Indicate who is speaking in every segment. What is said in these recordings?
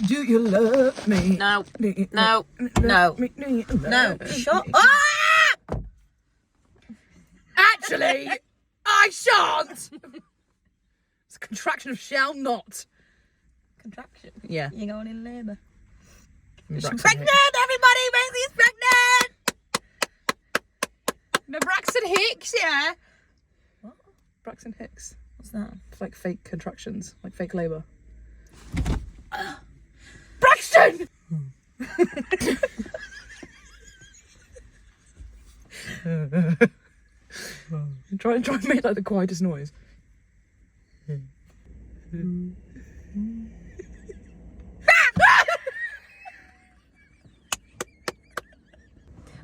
Speaker 1: Do you love me?
Speaker 2: No.
Speaker 1: No.
Speaker 2: No. Shut up!
Speaker 1: Actually, I shan't. It's a contraction of shall not.
Speaker 2: Contraction?
Speaker 1: Yeah.
Speaker 2: You're going in labour.
Speaker 1: She's
Speaker 2: Pregnant! Everybody! Maisie's pregnant!
Speaker 1: No, Braxton Hicks, yeah.
Speaker 2: What?
Speaker 1: Braxton Hicks.
Speaker 2: What's that?
Speaker 1: It's like fake contractions, like fake labour. Braxton! try and make like the quietest noise.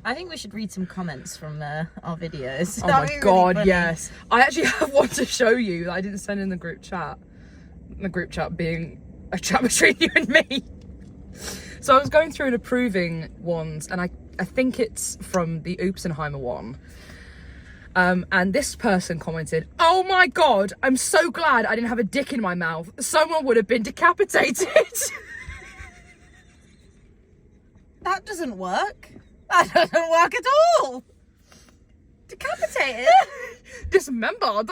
Speaker 2: I think we should read some comments from our videos.
Speaker 1: Oh my god, yes. I actually have one to show you that I didn't send in the group chat. The group chat being a chat between you and me. So I was going through and approving ones, and I think it's from the Oopsenheimer one. And this person commented, "Oh my god, I'm so glad I didn't have a dick in my mouth. Someone would have been decapitated."
Speaker 2: That doesn't work. That doesn't work at all. Decapitated?
Speaker 1: Dismembered.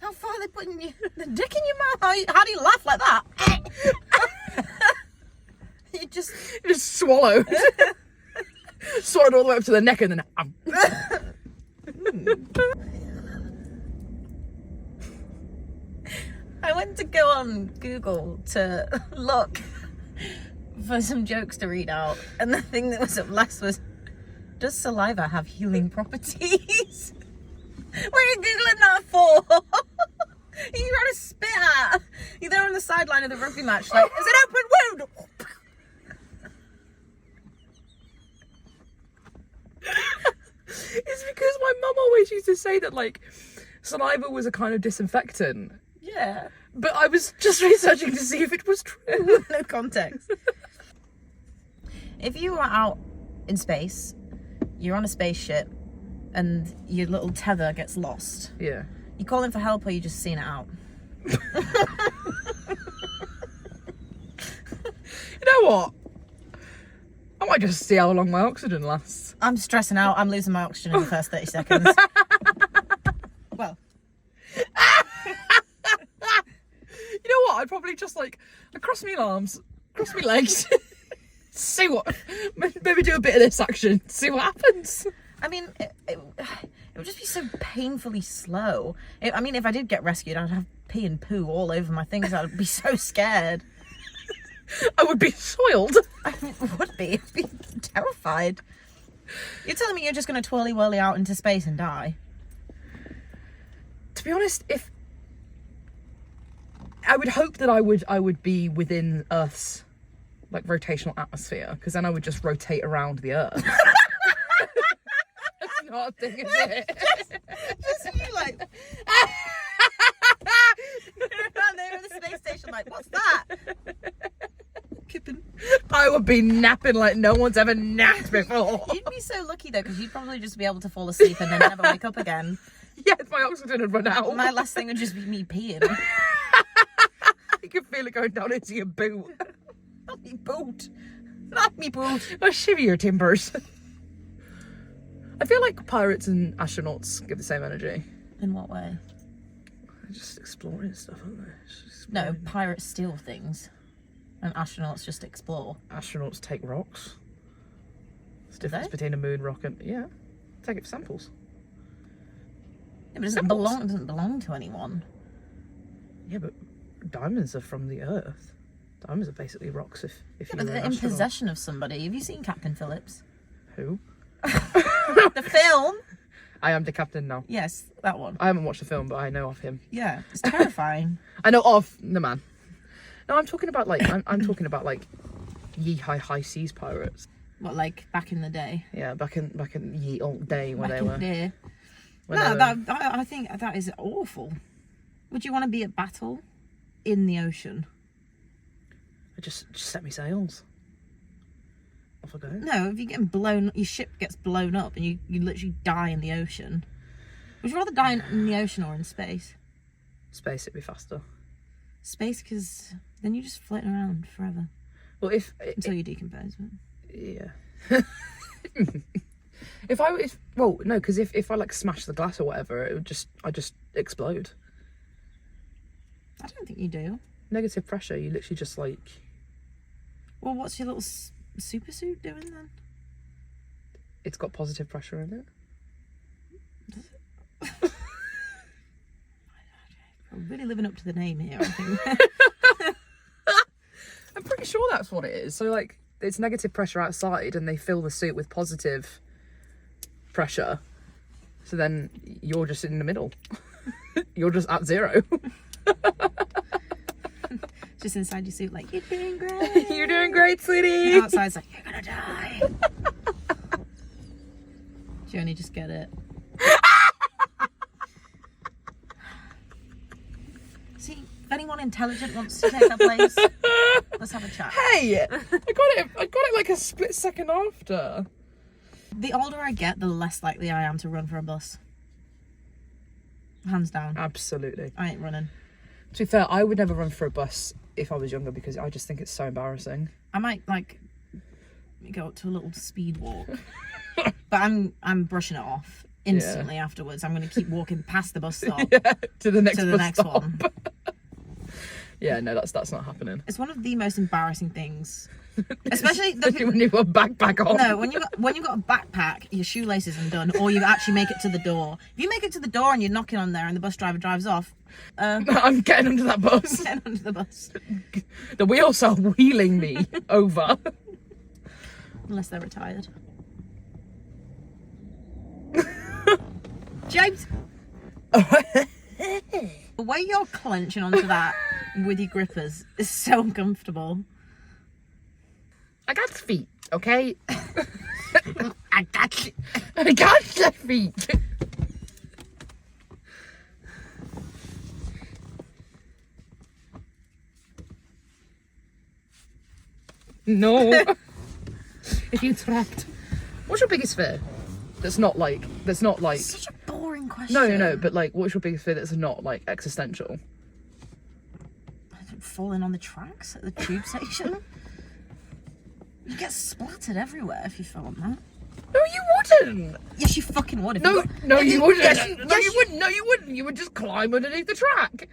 Speaker 2: How far are they putting the dick in your mouth? How do you laugh like that? You just
Speaker 1: swallowed. Swallowed all the way up to the neck and then...
Speaker 2: I went to go on Google to look for some jokes to read out, and the thing that was up last was, does saliva have healing properties? What are you Googling that for? You're trying to spit at. You're there on the sideline of the rugby match like, it's an open wound!
Speaker 1: It's because my mum always used to say that, like, saliva was a kind of disinfectant.
Speaker 2: Yeah.
Speaker 1: But I was just researching to see if it was true.
Speaker 2: No context. If you were out in space, you're on a spaceship, and your little tether gets lost.
Speaker 1: Yeah.
Speaker 2: You call in for help, or you just seeing it out?
Speaker 1: You know what? I might just see how long my oxygen lasts.
Speaker 2: I'm stressing out. I'm losing my oxygen in the first 30 seconds. Well.
Speaker 1: You know what? I'd probably just, like, I'd cross my arms, cross my legs, see what, maybe do a bit of this action, see what happens.
Speaker 2: I mean, it would just be so painfully slow. I mean, if I did get rescued, I'd have pee and poo all over my things. I'd be so scared.
Speaker 1: I would be soiled.
Speaker 2: I would be. I'd be terrified. You're telling me you're just going to twirly-whirly out into space and die?
Speaker 1: To be honest, if I would hope that I would be within Earth's, like, rotational atmosphere, because then I would just rotate around the Earth. That's not a thing, is it?
Speaker 2: Just you, like... They're in the space station, like, what's that? Kipping.
Speaker 1: I would be napping like no one's ever napped before.
Speaker 2: You'd be so lucky, though, because you'd probably just be able to fall asleep and then never wake up again.
Speaker 1: Yes, my oxygen would run out.
Speaker 2: My last thing would just be me peeing.
Speaker 1: You can feel it going down into your boot.
Speaker 2: Not me boot. Not me boot.
Speaker 1: Oh, shiver your timbers. I feel like pirates and astronauts give the same energy.
Speaker 2: In what way?
Speaker 1: They're just exploring stuff, aren't they?
Speaker 2: No, pirates steal things. And astronauts just explore.
Speaker 1: Astronauts take rocks. There's a
Speaker 2: Do
Speaker 1: difference
Speaker 2: they?
Speaker 1: between a moon rock and... Yeah. Take it for samples.
Speaker 2: Yeah, but it doesn't belong to anyone.
Speaker 1: Yeah, but diamonds are from the Earth. Diamonds are basically rocks if
Speaker 2: Yeah,
Speaker 1: you're
Speaker 2: but they're
Speaker 1: an
Speaker 2: in
Speaker 1: astronaut.
Speaker 2: possession of somebody. Have you seen Captain Phillips?
Speaker 1: Who?
Speaker 2: The film?
Speaker 1: I am the captain now.
Speaker 2: Yes, that one.
Speaker 1: I haven't watched the film, but I know of him.
Speaker 2: Yeah, it's terrifying.
Speaker 1: I know of the man. No, I'm talking about like I'm talking about like ye high seas pirates.
Speaker 2: What, like back in the day?
Speaker 1: Yeah, back in ye old day when
Speaker 2: Back
Speaker 1: they
Speaker 2: in
Speaker 1: were.
Speaker 2: the day.
Speaker 1: when
Speaker 2: No,
Speaker 1: they were-
Speaker 2: I think that is awful. Would you want to be at battle in the ocean?
Speaker 1: just set me sails. Off I go.
Speaker 2: No, if you're getting blown, your ship gets blown up and you literally die in the ocean. Would you rather die in the ocean or in space?
Speaker 1: Space, it'd be faster.
Speaker 2: Space, because Then you're just floating around forever.
Speaker 1: Well,
Speaker 2: until you decompose. But...
Speaker 1: Yeah. Because if I like smash the glass or whatever, I just explode.
Speaker 2: I don't think you do.
Speaker 1: Negative pressure, you literally just like...
Speaker 2: Well, what's your little super suit doing then?
Speaker 1: It's got positive pressure in it.
Speaker 2: I'm really living up to the name here, I think.
Speaker 1: I'm pretty sure that's what it is. So like, it's negative pressure outside and they fill the suit with positive pressure. So then you're just in the middle. You're just at zero.
Speaker 2: Just inside your suit, like, you're doing great.
Speaker 1: You're doing great, sweetie.
Speaker 2: And outside's like, you're gonna die. Do you only just get it? See, if anyone intelligent wants to take that place, let's have a chat.
Speaker 1: Hey, I got it like a split second after.
Speaker 2: The older I get, the less likely I am to run for a bus. Hands down.
Speaker 1: Absolutely.
Speaker 2: I ain't running.
Speaker 1: To be fair, I would never run for a bus if I was younger because I just think it's so embarrassing.
Speaker 2: I might like go up to a little speed walk, but I'm brushing it off instantly afterwards. I'm going to keep walking past the bus stop
Speaker 1: to the next stop.
Speaker 2: one.
Speaker 1: Yeah, no, that's not happening.
Speaker 2: It's one of the most embarrassing things, especially
Speaker 1: when you've got a backpack on.
Speaker 2: No, when you've got a backpack, your shoelaces are done, or you actually make it to the door. If you make it to the door and you're knocking on there and the bus driver drives off,
Speaker 1: I'm getting under that bus.
Speaker 2: Getting under the bus.
Speaker 1: The wheels are wheeling me over.
Speaker 2: Unless they're retired. James! The way you're clenching onto that with your grippers is so uncomfortable.
Speaker 1: I got feet, okay?
Speaker 2: I got you.
Speaker 1: I got the feet. No. If you trapped. What's your biggest fear? That's not like.
Speaker 2: Such a boring question.
Speaker 1: No, but like, what's your biggest fear that's not like existential?
Speaker 2: Falling on the tracks at the tube station. You get splattered everywhere if you fell on that.
Speaker 1: No, you wouldn't.
Speaker 2: Yes, you fucking would.
Speaker 1: No, you wouldn't.
Speaker 2: Yes,
Speaker 1: you wouldn't. No, you wouldn't. You would just climb underneath the track.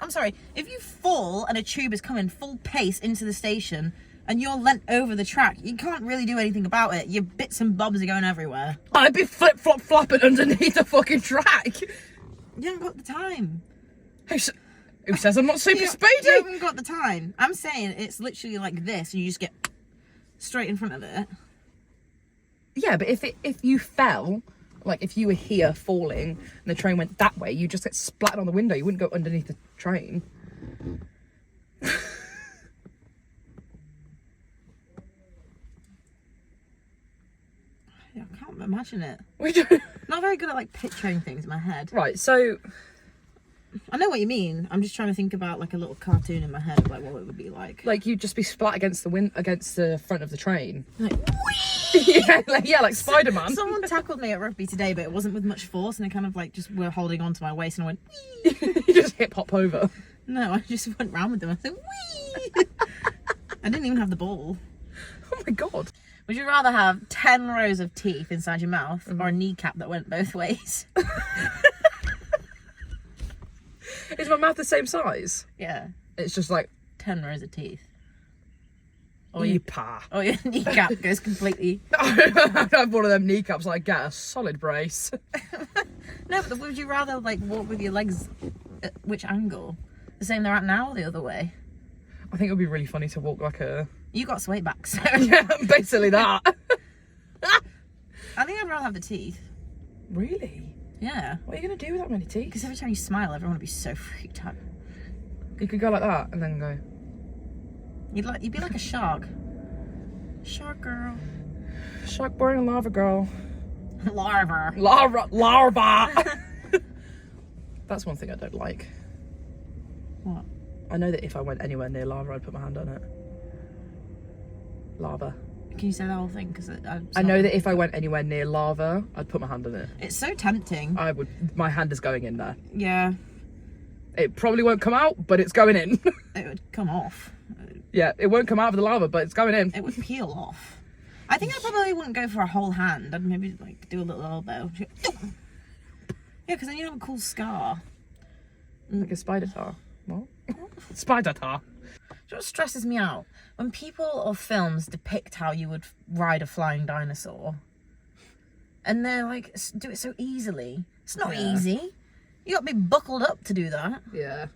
Speaker 2: I'm sorry. If you fall and a tube is coming full pace into the station and you're leant over the track, you can't really do anything about it. Your bits and bobs are going everywhere.
Speaker 1: I'd be flip-flop-flopping underneath the fucking track.
Speaker 2: You haven't got the time.
Speaker 1: Who says I'm not super speedy?
Speaker 2: You haven't got the time. I'm saying it's literally like this and you just get straight in front of it.
Speaker 1: Yeah, but if you fell, like if you were here falling and the train went that way, you just get splattered on the window. You wouldn't go underneath the train.
Speaker 2: I can't imagine it.
Speaker 1: We don't.
Speaker 2: Not very good at like picturing things in my head.
Speaker 1: Right, so
Speaker 2: I know what you mean. I'm just trying to think about like a little cartoon in my head of like what it would be like.
Speaker 1: Like you'd just be splat against the front of the train.
Speaker 2: Like,
Speaker 1: like Spider-Man.
Speaker 2: Someone tackled me at rugby today, but it wasn't with much force, and they kind of like just were holding on to my waist, and I went. Wee!
Speaker 1: You just hip hop over.
Speaker 2: No, I just went round with them. I said, wee! I didn't even have the ball.
Speaker 1: Oh my god.
Speaker 2: Would you rather have 10 rows of teeth inside your mouth or a kneecap that went both ways?
Speaker 1: Is my mouth the same size?
Speaker 2: Yeah.
Speaker 1: It's just like
Speaker 2: 10 rows of teeth.
Speaker 1: Or your
Speaker 2: kneecap goes completely.
Speaker 1: I have one of them kneecaps. I get a solid brace.
Speaker 2: No, but would you rather like walk with your legs at which angle? The same they're at now or the other way?
Speaker 1: I think it would be really funny to walk like a.
Speaker 2: You got sway back, so.
Speaker 1: Yeah, basically that.
Speaker 2: I think I'd rather have the teeth.
Speaker 1: Really?
Speaker 2: Yeah.
Speaker 1: What are you going to do with that many teeth?
Speaker 2: Because every time you smile, everyone would be so freaked out.
Speaker 1: You could go like that and then go.
Speaker 2: You'd be like a shark. Shark girl.
Speaker 1: Shark boy and lava girl.
Speaker 2: Larva.
Speaker 1: Larva. That's one thing I don't like.
Speaker 2: What?
Speaker 1: I know that if I went anywhere near lava, I'd put my hand on it. Lava.
Speaker 2: Can you say that whole thing? Because
Speaker 1: I know that if I went anywhere near lava, I'd put my hand on it.
Speaker 2: It's so tempting.
Speaker 1: I would. My hand is going in there.
Speaker 2: Yeah.
Speaker 1: It probably won't come out, but it's going in.
Speaker 2: It would come off.
Speaker 1: Yeah, it won't come out of the lava, but it's going in.
Speaker 2: It would peel off. I think I probably wouldn't go for a whole hand. I'd maybe like do a little elbow. Yeah, because then you have a cool scar.
Speaker 1: Like a spider tar. What? Spider tar.
Speaker 2: Do you know what stresses me out? When people or films depict how you would ride a flying dinosaur, and they're like, do it so easily. It's not easy. You got to be buckled up to do that.
Speaker 1: Yeah.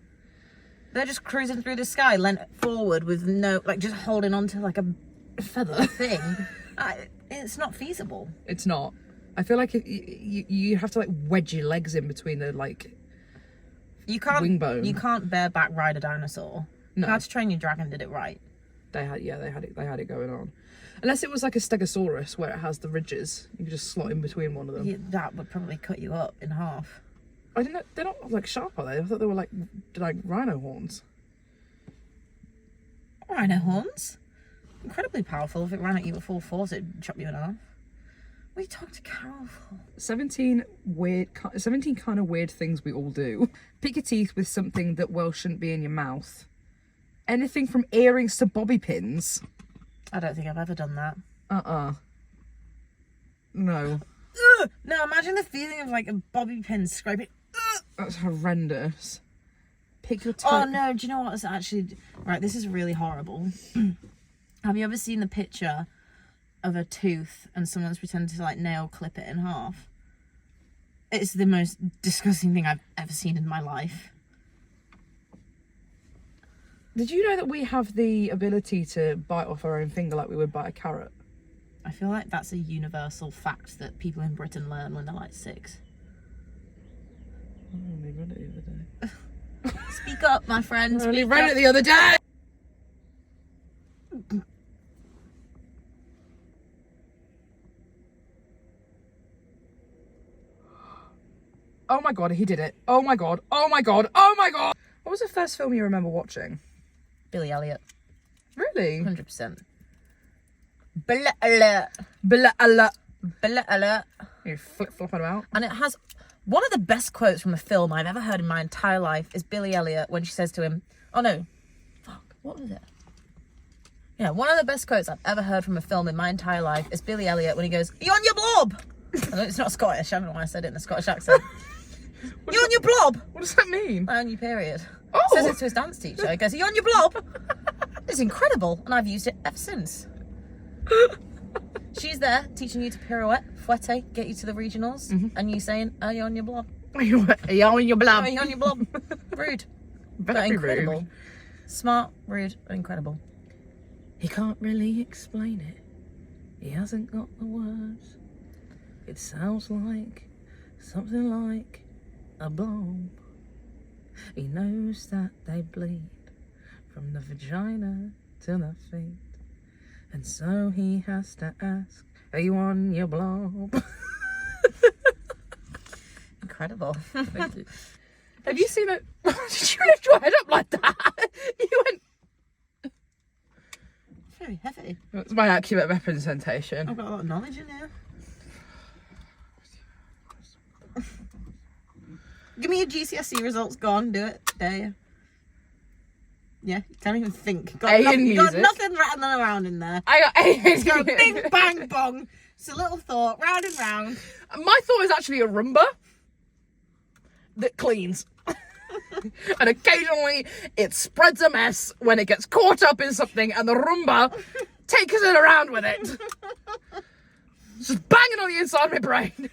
Speaker 2: They're just cruising through the sky, leant forward with no, like, just holding on to like a
Speaker 1: Feather.
Speaker 2: thing. It's not feasible.
Speaker 1: It's not. I feel like you have to like wedge your legs in between the like
Speaker 2: You can't
Speaker 1: wing bone.
Speaker 2: You can't bareback ride a dinosaur.
Speaker 1: No.
Speaker 2: How to Train Your Dragon did it right.
Speaker 1: They had it going on. Unless it was like a stegosaurus where it has the ridges. You could just slot in between one of them.
Speaker 2: Yeah, that would probably cut you up in half.
Speaker 1: I didn't know, they're not like sharp, are they? I thought they were like rhino horns.
Speaker 2: Rhino horns? Incredibly powerful. If it ran at you at full force, it'd chop you in half. What are you talking to Carol for? 17 kind of weird things we all do. Pick your teeth with something that well shouldn't be in your mouth. Anything from earrings to bobby pins. I don't think I've ever done that.
Speaker 1: No.
Speaker 2: Ugh! No, imagine the feeling of like a bobby pin scraping. Ugh!
Speaker 1: That's horrendous. Pick your
Speaker 2: Oh no, do you know what? It's actually... Right, this is really horrible. Have you ever seen the picture of a tooth and someone's pretended to like nail clip it in half? It's the most disgusting thing I've ever seen in my life.
Speaker 1: Did you know that we have the ability to bite off our own finger like we would bite a carrot?
Speaker 2: I feel like that's a universal fact that people in Britain learn when they're like 6.
Speaker 1: I only read it the other day.
Speaker 2: Speak up, my friend.
Speaker 1: I only
Speaker 2: Speak
Speaker 1: read
Speaker 2: up.
Speaker 1: it the other day! Oh my god, he did it. Oh my god, oh my god, oh my god! What was the first film you remember watching?
Speaker 2: Billy Elliot.
Speaker 1: Really?
Speaker 2: 100%. Blah, alert.
Speaker 1: Blah, blah.
Speaker 2: Blah, alert.
Speaker 1: You flip-flopping about?
Speaker 2: And it has one of the best quotes from a film I've ever heard in my entire life is Billy Elliot when she says to him, oh no, fuck, what was it? Yeah, one of the best quotes I've ever heard from a film in my entire life is Billy Elliot when he goes, you on your blob? I know it's not Scottish, I don't know why I said it in a Scottish accent. You on your blob?
Speaker 1: What does that mean?
Speaker 2: On your period.
Speaker 1: Oh!
Speaker 2: Says it to his dance teacher. He goes, are you on your blob? It's incredible, and I've used it ever since. She's there teaching you to pirouette, fouette, get you to the regionals, and you saying, are you on your blob?
Speaker 1: Are you on your blob?
Speaker 2: Are you on your blob? Rude. But
Speaker 1: Very
Speaker 2: incredible.
Speaker 1: rude.
Speaker 2: Smart, rude, and incredible.
Speaker 1: He can't really explain it. He hasn't got the words. It sounds like something like a blob. He knows that they bleed from the vagina to the feet. And so he has to ask, are you on your blob?
Speaker 2: Incredible.
Speaker 1: Thank you. Have you seen it? Did you lift your head up like that? You went...
Speaker 2: Very heavy.
Speaker 1: That's my accurate representation.
Speaker 2: I've got a lot of knowledge in here. Give me your GCSE results. Go on, do it. Dare you? Yeah, you can't even think. Got
Speaker 1: A in
Speaker 2: nothing,
Speaker 1: music.
Speaker 2: got nothing rattling around in there.
Speaker 1: I got A.
Speaker 2: It's got a bing, bang, bong. It's a little thought, round and round.
Speaker 1: My thought is actually a Rumba that cleans. And occasionally it spreads a mess when it gets caught up in something and the Rumba takes it around with it. Just banging on the inside of my brain.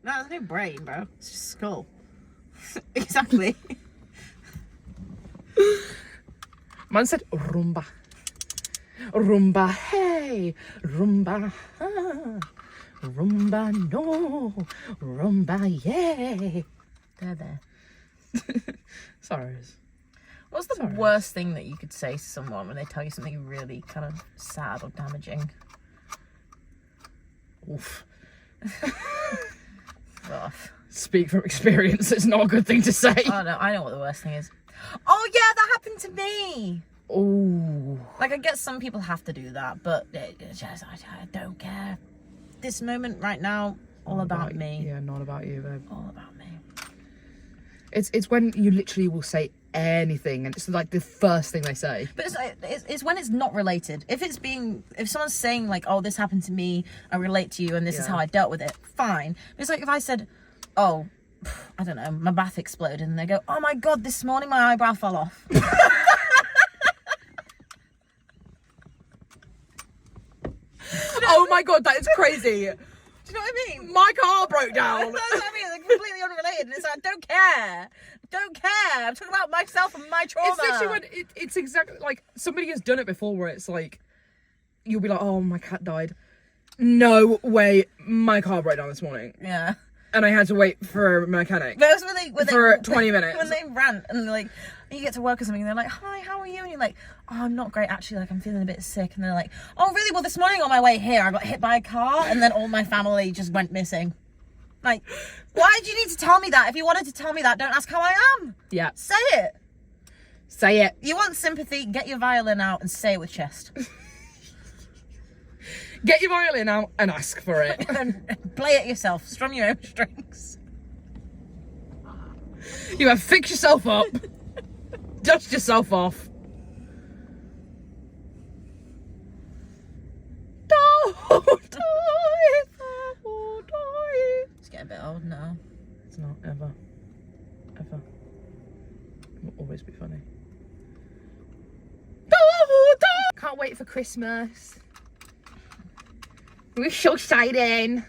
Speaker 2: No, there's no brain, bro. It's just skull. Exactly.
Speaker 1: Man said Rumba. Rumba, hey. Rumba, ah. Rumba, no. Rumba, yay.
Speaker 2: There.
Speaker 1: Sorry.
Speaker 2: What's the worst thing that you could say to someone when they tell you something really kind of sad or damaging?
Speaker 1: Oof.
Speaker 2: Rough.
Speaker 1: Speak from experience, it's not a good thing to say.
Speaker 2: Oh no, I know what the worst thing is. Oh yeah, that happened to me.
Speaker 1: Oh.
Speaker 2: Like I guess some people have to do that, but it's just I don't care. This moment right now, all about me.
Speaker 1: Yeah, not about you, babe.
Speaker 2: All about me.
Speaker 1: It's when you literally will say anything and it's like the first thing they say.
Speaker 2: But it's when it's not related. If someone's saying like, oh, this happened to me, I relate to you and this is how I dealt with it, fine. But it's like if I said, oh, I don't know, my bath exploded, and they go, oh my god, this morning my eyebrow fell off.
Speaker 1: Oh my god, that is crazy.
Speaker 2: Do you know what I mean?
Speaker 1: My car broke down.
Speaker 2: That's what I mean. They're completely unrelated. And it's like, I don't care. I'm talking about myself and my trauma.
Speaker 1: It's literally when it's exactly like somebody has done it before where it's like, you'll be like, oh, my cat died. No way, my car broke down this morning.
Speaker 2: Yeah.
Speaker 1: And I had to wait for a mechanic.
Speaker 2: But that's when
Speaker 1: 20 minutes.
Speaker 2: When they rant and they're like, you get to work or something, and they're like, hi, how are you? And you're like, oh, I'm not great, actually, like, I'm feeling a bit sick. And they're like, oh, really? Well, this morning on my way here, I got hit by a car, and then all my family just went missing. Like, why did you need to tell me that? If you wanted to tell me that, don't ask how I am.
Speaker 1: Yeah.
Speaker 2: Say it.
Speaker 1: Say it.
Speaker 2: You want sympathy, get your violin out and say it with chest.
Speaker 1: Get your violin out and ask for it.
Speaker 2: And play it yourself. Strum your own strings.
Speaker 1: You have fix yourself up. Dust yourself off. Don't die.
Speaker 2: It's getting a bit old now.
Speaker 1: It's not ever. Ever. It will always be funny. Can't wait for Christmas. We're so excited.
Speaker 2: We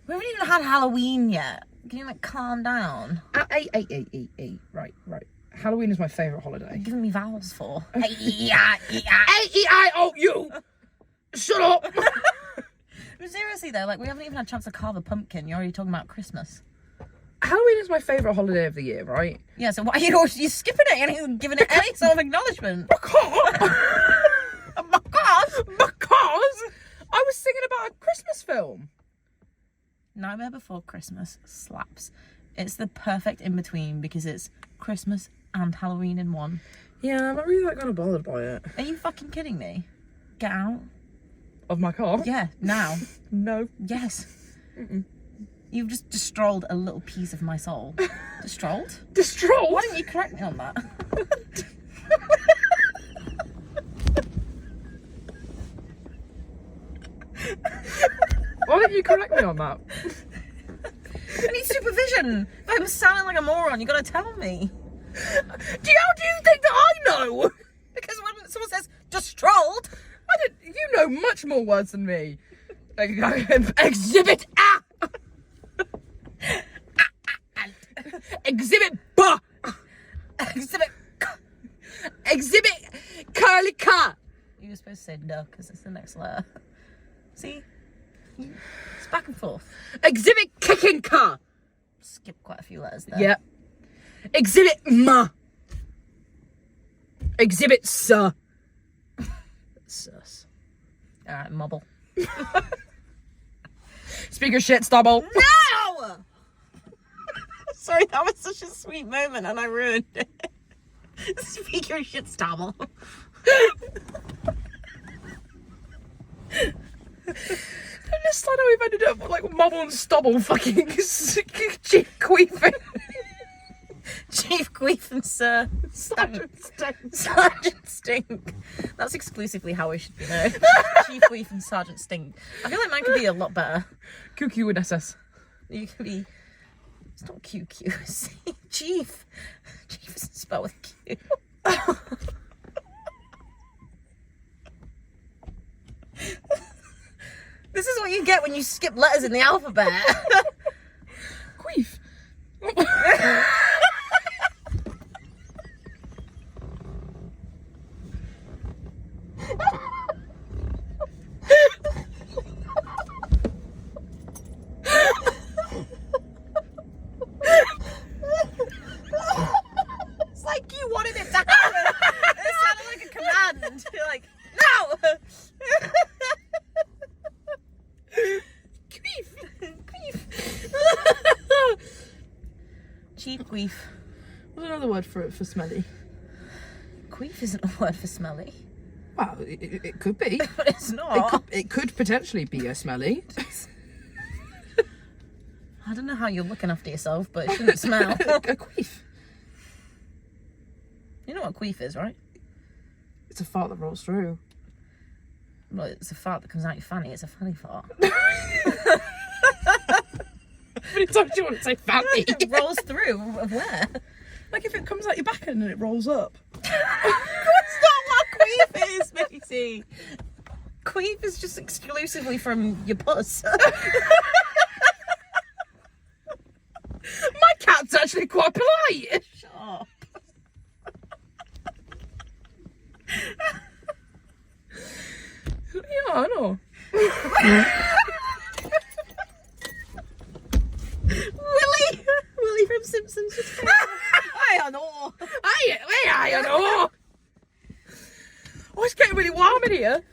Speaker 2: haven't even had Halloween yet. Can you like calm down?
Speaker 1: Right. Halloween is my favourite holiday.
Speaker 2: Giving me vowels for.
Speaker 1: Oh, you! Shut up!
Speaker 2: But seriously though, like we haven't even had a chance to carve a pumpkin. You're already talking about Christmas.
Speaker 1: Halloween is my favourite holiday of the year, right?
Speaker 2: Yeah, so why are you skipping it and even giving it any sort of acknowledgement?
Speaker 1: Because
Speaker 2: Because
Speaker 1: I was singing about a Christmas film.
Speaker 2: Nightmare Before Christmas slaps. It's the perfect in-between because it's Christmas and Halloween in one.
Speaker 1: Yeah, I'm not really that kind of bothered by it.
Speaker 2: Are you fucking kidding me? Get out.
Speaker 1: Of my car?
Speaker 2: Yeah, now.
Speaker 1: No.
Speaker 2: Yes. You've just destroyed a little piece of my soul. Destroyed?
Speaker 1: Destroyed?
Speaker 2: Why didn't you correct me on that?
Speaker 1: Why didn't you correct me on that?
Speaker 2: I need supervision. If I'm sounding like a moron, you gotta tell me.
Speaker 1: How do you think that I know?
Speaker 2: Because when someone says destroyed,
Speaker 1: You know much more words than me. Exhibit A! Exhibit B! Exhibit curly car!
Speaker 2: you were supposed to say duh because it's the next letter. See? It's back and forth.
Speaker 1: Exhibit kicking car!
Speaker 2: Skip quite a few letters there.
Speaker 1: Yep. Exhibit ma. Exhibit sir. Sus.
Speaker 2: Alright, mobble.
Speaker 1: Speak your shit, stubble.
Speaker 2: No! Sorry, that was such a sweet moment and I ruined it. Speak your shit, stubble.
Speaker 1: I just thought we've ended up like mobble and stubble fucking chief queefing.
Speaker 2: Chief Queef and Sir
Speaker 1: Sergeant Stink.
Speaker 2: Sergeant Stink. That's exclusively how we should be known. Chief Queef and Sergeant Stink. I feel like mine could be a lot better.
Speaker 1: QQ and SS.
Speaker 2: You could be. It's not QQ. It's Chief. Chief isn't spelled with Q. This is what you get when you skip letters in the alphabet.
Speaker 1: Queef.
Speaker 2: It's like you wanted it to happen. It sounded like a command. You're like, no! Chief Queef.
Speaker 1: What's another word for smelly?
Speaker 2: Queef isn't a word for smelly.
Speaker 1: Well, it could be.
Speaker 2: But it's not.
Speaker 1: It could potentially be a smelly.
Speaker 2: I don't know how you're looking after yourself, but it shouldn't smell.
Speaker 1: A queef.
Speaker 2: You know what a queef is, right?
Speaker 1: It's a fart that rolls through.
Speaker 2: Well, it's a fart that comes out your fanny. It's a fanny fart.
Speaker 1: Many times do you want to say fanny?
Speaker 2: It rolls through. Where?
Speaker 1: Like if it comes out your back end and it rolls up.
Speaker 2: That's not what queef is, Macy. Queef is just exclusively from your puss.
Speaker 1: My cat's actually quite polite.
Speaker 2: Shut up.
Speaker 1: Yeah, I know.
Speaker 2: Willie from Simpsons just came. I know.
Speaker 1: I know. Oh, it's getting really warm in here.